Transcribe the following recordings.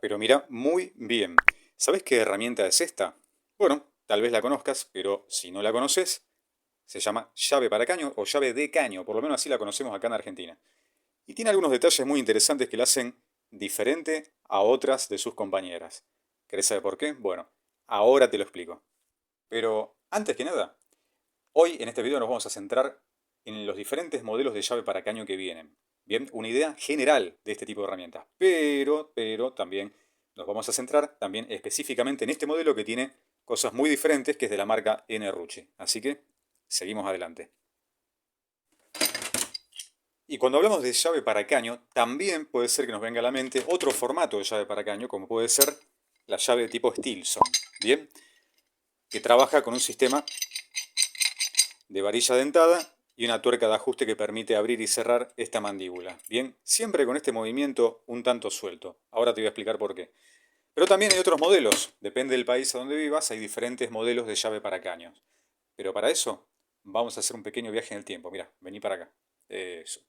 Pero mira muy bien. ¿Sabes qué herramienta es esta? Bueno, tal vez la conozcas, pero si no la conoces, se llama llave para caño o llave de caño, por lo menos así la conocemos acá en Argentina. Y tiene algunos detalles muy interesantes que la hacen diferente a otras de sus compañeras. ¿Querés saber por qué? Bueno, ahora te lo explico. Pero antes que nada, hoy en este video nos vamos a centrar en los diferentes modelos de llave para caño que vienen. Bien, una idea general de este tipo de herramientas. Pero también nos vamos a centrar también específicamente en este modelo que tiene cosas muy diferentes, que es de la marca N-Rucci. Así que seguimos adelante. Y cuando hablamos de llave para caño, también puede ser que nos venga a la mente otro formato de llave para caño, como puede ser la llave de tipo Stilson. Bien, que trabaja con un sistema de varilla dentada y una tuerca de ajuste que permite abrir y cerrar esta mandíbula. Bien, siempre con este movimiento un tanto suelto. Ahora te voy a explicar por qué. Pero también hay otros modelos. Depende del país a donde vivas, hay diferentes modelos de llave para caños. Pero para eso vamos a hacer un pequeño viaje en el tiempo. Mira, vení para acá. Eso.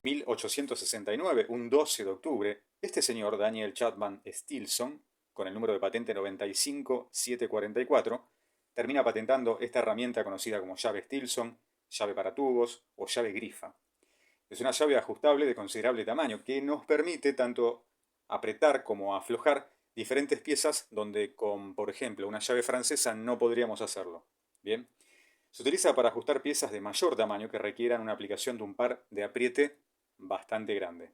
1869, un 12 de octubre, este señor Daniel Chapman Stilson, con el número de patente 95744, termina patentando esta herramienta conocida como llave Stilson, llave para tubos o llave grifa. Es una llave ajustable de considerable tamaño que nos permite tanto apretar como aflojar diferentes piezas donde con, por ejemplo, una llave francesa no podríamos hacerlo. Bien, se utiliza para ajustar piezas de mayor tamaño que requieran una aplicación de un par de apriete bastante grande.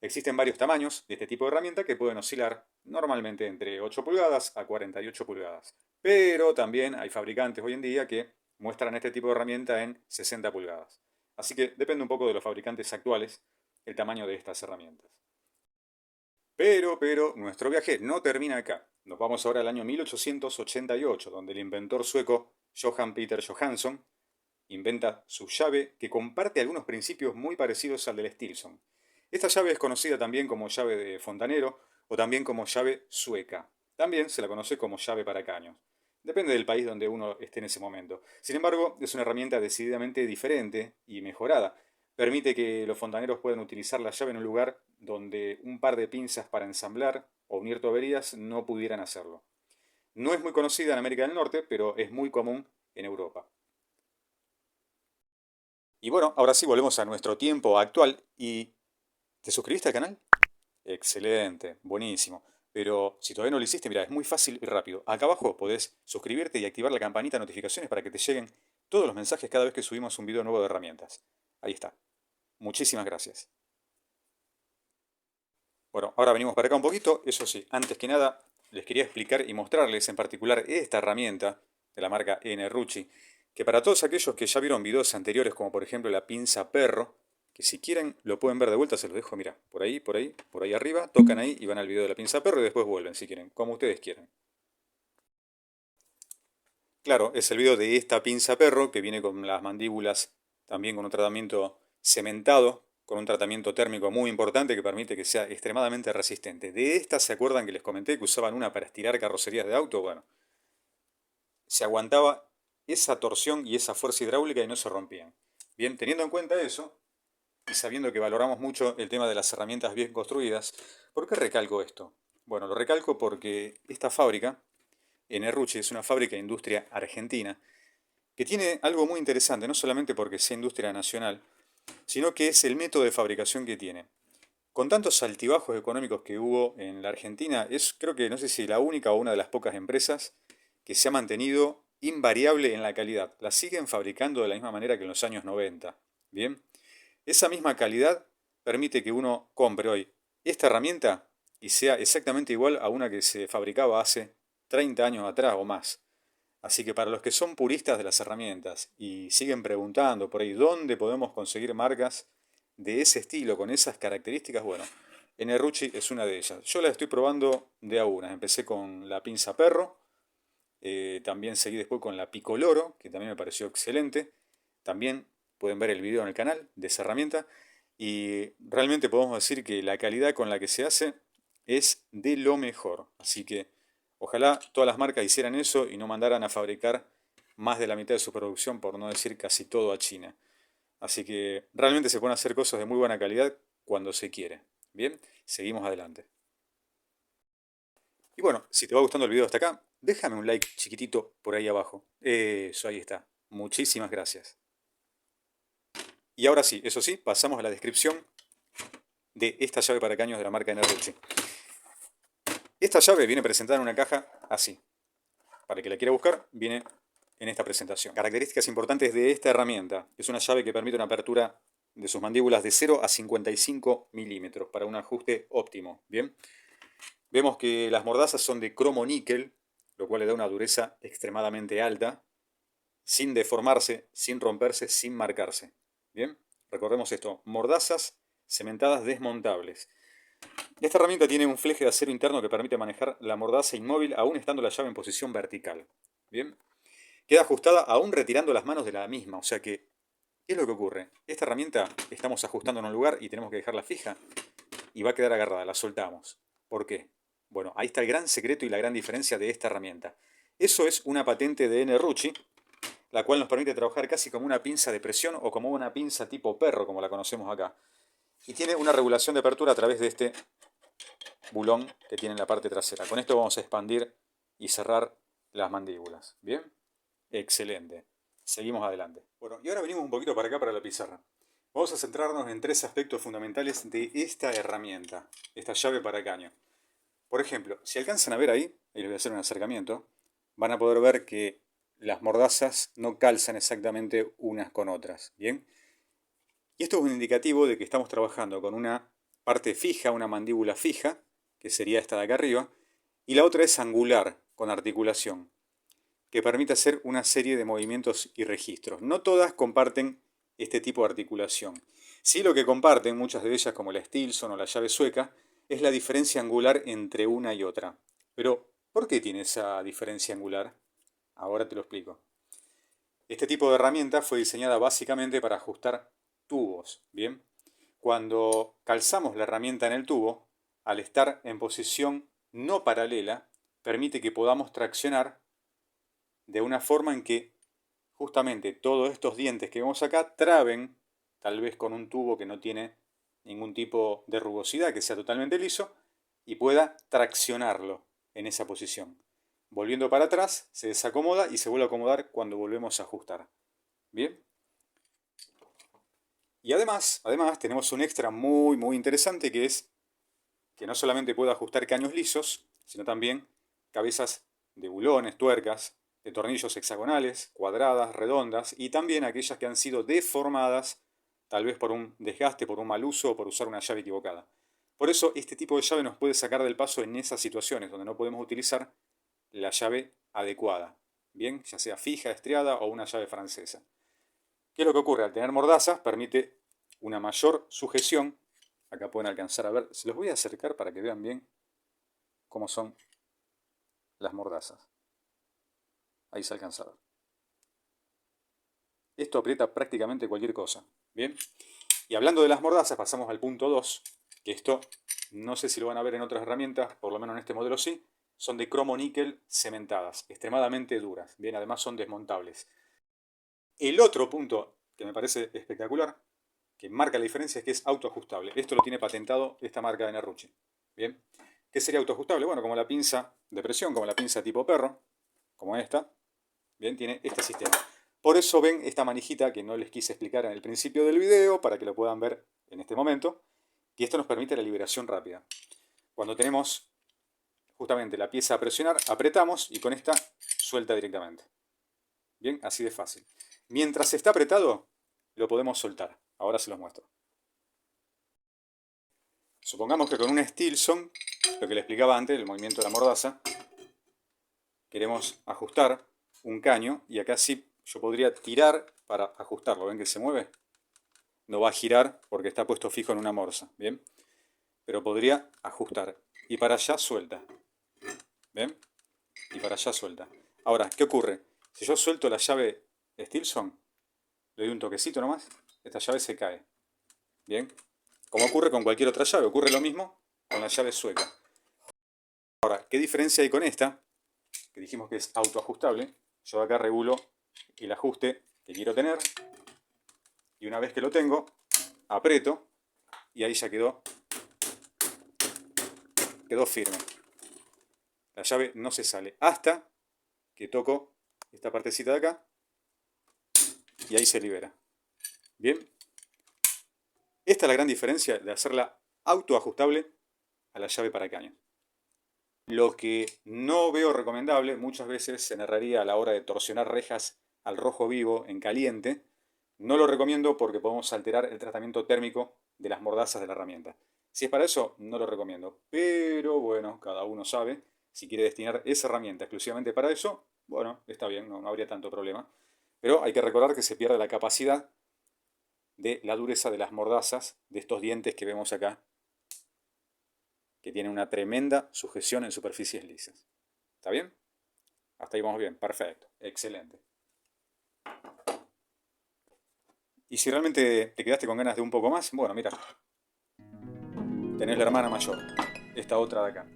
Existen varios tamaños de este tipo de herramienta que pueden oscilar normalmente entre 8 pulgadas a 48 pulgadas. Pero también hay fabricantes hoy en día que muestran este tipo de herramienta en 60 pulgadas. Así que depende un poco de los fabricantes actuales el tamaño de estas herramientas. Pero nuestro viaje no termina acá. Nos vamos ahora al año 1888, donde el inventor sueco Johan Peter Johansson inventa su llave que comparte algunos principios muy parecidos al del Stilson. Esta llave es conocida también como llave de fontanero o también como llave sueca. También se la conoce como llave para caños. Depende del país donde uno esté en ese momento. Sin embargo, es una herramienta decididamente diferente y mejorada. Permite que los fontaneros puedan utilizar la llave en un lugar donde un par de pinzas para ensamblar o unir tuberías no pudieran hacerlo. No es muy conocida en América del Norte, pero es muy común en Europa. Y bueno, ahora sí volvemos a nuestro tiempo actual. ¿Y te suscribiste al canal? Excelente, buenísimo. Pero si todavía no lo hiciste, mira, es muy fácil y rápido. Acá abajo podés suscribirte y activar la campanita de notificaciones para que te lleguen todos los mensajes cada vez que subimos un video nuevo de herramientas. Ahí está. Muchísimas gracias. Bueno, ahora venimos para acá un poquito. Eso sí, antes que nada, les quería explicar y mostrarles en particular esta herramienta de la marca N-Rucci, que para todos aquellos que ya vieron videos anteriores, como por ejemplo la pinza perro, que si quieren lo pueden ver de vuelta, se los dejo, mira, por ahí arriba, tocan ahí y van al video de la pinza perro y después vuelven si quieren, como ustedes quieran. Claro, es el video de esta pinza perro que viene con las mandíbulas también con un tratamiento cementado, con un tratamiento térmico muy importante que permite que sea extremadamente resistente. De esta, ¿se acuerdan que les comenté que usaban una para estirar carrocerías de auto? Bueno, se aguantaba esa torsión y esa fuerza hidráulica y no se rompían. Bien, teniendo en cuenta eso, y sabiendo que valoramos mucho el tema de las herramientas bien construidas, ¿por qué recalco esto? Bueno, lo recalco porque esta fábrica, Enerrucci, es una fábrica de industria argentina, que tiene algo muy interesante, no solamente porque sea industria nacional, sino que es el método de fabricación que tiene. Con tantos altibajos económicos que hubo en la Argentina, es creo que no sé si la única o una de las pocas empresas que se ha mantenido invariable en la calidad. La siguen fabricando de la misma manera que en los años 90. Bien, esa misma calidad permite que uno compre hoy esta herramienta y sea exactamente igual a una que se fabricaba hace 30 años atrás o más. Así que para los que son puristas de las herramientas y siguen preguntando por ahí dónde podemos conseguir marcas de ese estilo, con esas características, bueno, Enerrucci es una de ellas. Yo la estoy probando de a una. Empecé con la pinza perro, también seguí después con la picoloro, que también me pareció excelente. También pueden ver el video en el canal de esa herramienta. Y realmente podemos decir que la calidad con la que se hace es de lo mejor. Así que ojalá todas las marcas hicieran eso y no mandaran a fabricar más de la mitad de su producción, por no decir casi todo, a China. Así que realmente se pueden hacer cosas de muy buena calidad cuando se quiere. Bien, seguimos adelante. Y bueno, si te va gustando el video hasta acá, déjame un like chiquitito por ahí abajo. Eso, ahí está. Muchísimas gracias. Y ahora sí, eso sí, pasamos a la descripción de esta llave para caños de la marca Enerrucci. Esta llave viene presentada en una caja así. Para el que la quiera buscar, viene en esta presentación. Características importantes de esta herramienta. Es una llave que permite una apertura de sus mandíbulas de 0 a 55 milímetros para un ajuste óptimo. Bien. Vemos que las mordazas son de cromo níquel, lo cual le da una dureza extremadamente alta, sin deformarse, sin romperse, sin marcarse. Bien, recordemos esto, mordazas cementadas desmontables. Esta herramienta tiene un fleje de acero interno que permite manejar la mordaza inmóvil aún estando la llave en posición vertical. Bien, queda ajustada aún retirando las manos de la misma, o sea que, ¿qué es lo que ocurre? Esta herramienta estamos ajustando en un lugar y tenemos que dejarla fija y va a quedar agarrada, la soltamos. ¿Por qué? Bueno, ahí está el gran secreto y la gran diferencia de esta herramienta. Eso es una patente de Enerrucci, la cual nos permite trabajar casi como una pinza de presión o como una pinza tipo perro, como la conocemos acá. Y tiene una regulación de apertura a través de este bulón que tiene en la parte trasera. Con esto vamos a expandir y cerrar las mandíbulas. ¿Bien? Excelente. Seguimos adelante. Bueno, y ahora venimos un poquito para acá, para la pizarra. Vamos a centrarnos en tres aspectos fundamentales de esta herramienta, esta llave para caño. Por ejemplo, si alcanzan a ver ahí les voy a hacer un acercamiento, van a poder ver que las mordazas no calzan exactamente unas con otras. ¿Bien? Y esto es un indicativo de que estamos trabajando con una parte fija, una mandíbula fija, que sería esta de acá arriba, y la otra es angular, con articulación, que permite hacer una serie de movimientos y registros. No todas comparten este tipo de articulación. Sí, lo que comparten, muchas de ellas como la Stilson o la llave sueca, es la diferencia angular entre una y otra. Pero, ¿por qué tiene esa diferencia angular? Ahora te lo explico. Este tipo de herramienta fue diseñada básicamente para ajustar tubos, ¿bien? Cuando calzamos la herramienta en el tubo, al estar en posición no paralela, permite que podamos traccionar de una forma en que justamente todos estos dientes que vemos acá traben, tal vez con un tubo que no tiene ningún tipo de rugosidad, que sea totalmente liso, y pueda traccionarlo en esa posición. Volviendo para atrás, se desacomoda y se vuelve a acomodar cuando volvemos a ajustar. ¿Bien? Y además tenemos un extra muy interesante que es que no solamente puede ajustar caños lisos, sino también cabezas de bulones, tuercas, de tornillos hexagonales, cuadradas, redondas y también aquellas que han sido deformadas, tal vez por un desgaste, por un mal uso o por usar una llave equivocada. Por eso este tipo de llave nos puede sacar del paso en esas situaciones donde no podemos utilizar la llave adecuada, bien, ya sea fija, estriada o una llave francesa. ¿Qué es lo que ocurre? Al tener mordazas permite una mayor sujeción. Acá pueden alcanzar a ver, se los voy a acercar para que vean bien cómo son las mordazas. Ahí se alcanza a ver. Esto aprieta prácticamente cualquier cosa. ¿Bien? Y hablando de las mordazas, pasamos al punto 2, que esto no sé si lo van a ver en otras herramientas, por lo menos en este modelo sí, son de cromo níquel cementadas, extremadamente duras. Bien, además son desmontables. El otro punto que me parece espectacular, que marca la diferencia, es que es autoajustable. Esto lo tiene patentado esta marca de Nerrucci. ¿Bien? ¿Qué sería autoajustable? Bueno, como la pinza de presión, como la pinza tipo perro, como esta, bien, tiene este sistema. Por eso ven esta manijita que no les quise explicar en el principio del video, para que lo puedan ver en este momento, y esto nos permite la liberación rápida. Cuando tenemos justamente la pieza a presionar, apretamos y con esta suelta directamente. Bien, así de fácil. Mientras está apretado, lo podemos soltar. Ahora se los muestro. Supongamos que con una Stilson, lo que le explicaba antes, el movimiento de la mordaza, queremos ajustar un caño y acá sí yo podría tirar para ajustarlo. ¿Ven que se mueve? No va a girar porque está puesto fijo en una morsa. ¿Bien? Pero podría ajustar. Y para allá suelta. ¿Ven? Y para allá suelta. Ahora, ¿qué ocurre? Si yo suelto la llave Stilson, le doy un toquecito nomás, esta llave se cae. ¿Bien? Como ocurre con cualquier otra llave, ocurre lo mismo con la llave sueca. Ahora, ¿qué diferencia hay con esta? Que dijimos que es autoajustable. Yo acá regulo el ajuste que quiero tener. Y una vez que lo tengo, aprieto y ahí ya quedó quedó firme. La llave no se sale hasta que toco esta partecita de acá y ahí se libera. Bien. Esta es la gran diferencia de hacerla autoajustable a la llave para caño. Lo que no veo recomendable, muchas veces en herrería a la hora de torsionar rejas al rojo vivo en caliente, no lo recomiendo porque podemos alterar el tratamiento térmico de las mordazas de la herramienta. Si es para eso, no lo recomiendo. Pero bueno, cada uno sabe. Si quiere destinar esa herramienta exclusivamente para eso, bueno, está bien, no habría tanto problema. Pero hay que recordar que se pierde la capacidad de la dureza de las mordazas de estos dientes que vemos acá, que tienen una tremenda sujeción en superficies lisas. ¿Está bien? Hasta ahí vamos bien, perfecto, excelente. Y si realmente te quedaste con ganas de un poco más, bueno, mira, tenés la hermana mayor, esta otra de acá.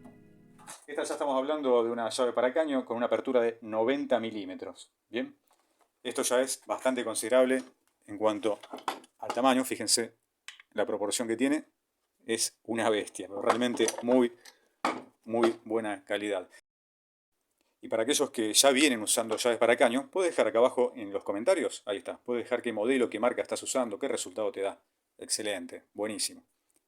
Esta ya estamos hablando de una llave para caño con una apertura de 90 milímetros. Bien, esto ya es bastante considerable en cuanto al tamaño. Fíjense la proporción que tiene, es una bestia, pero realmente muy buena calidad. Y para aquellos que ya vienen usando llaves para caño, puedes dejar acá abajo en los comentarios, ahí está, puedes dejar qué modelo, qué marca estás usando, qué resultado te da. Excelente, buenísimo.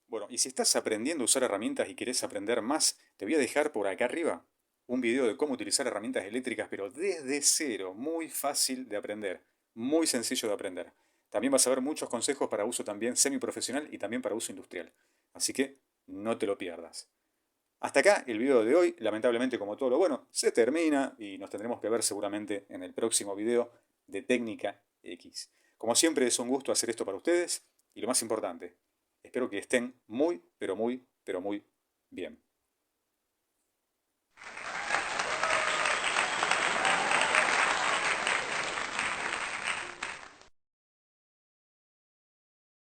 Bueno, y si estás aprendiendo a usar herramientas y querés aprender más, te voy a dejar por acá arriba un video de cómo utilizar herramientas eléctricas, pero desde cero, muy fácil de aprender, muy sencillo de aprender. También vas a ver muchos consejos para uso también semiprofesional y también para uso industrial. Así que no te lo pierdas. Hasta acá el video de hoy, lamentablemente como todo lo bueno, se termina y nos tendremos que ver seguramente en el próximo video de Técnica X. Como siempre es un gusto hacer esto para ustedes y lo más importante, espero que estén muy, pero muy bien.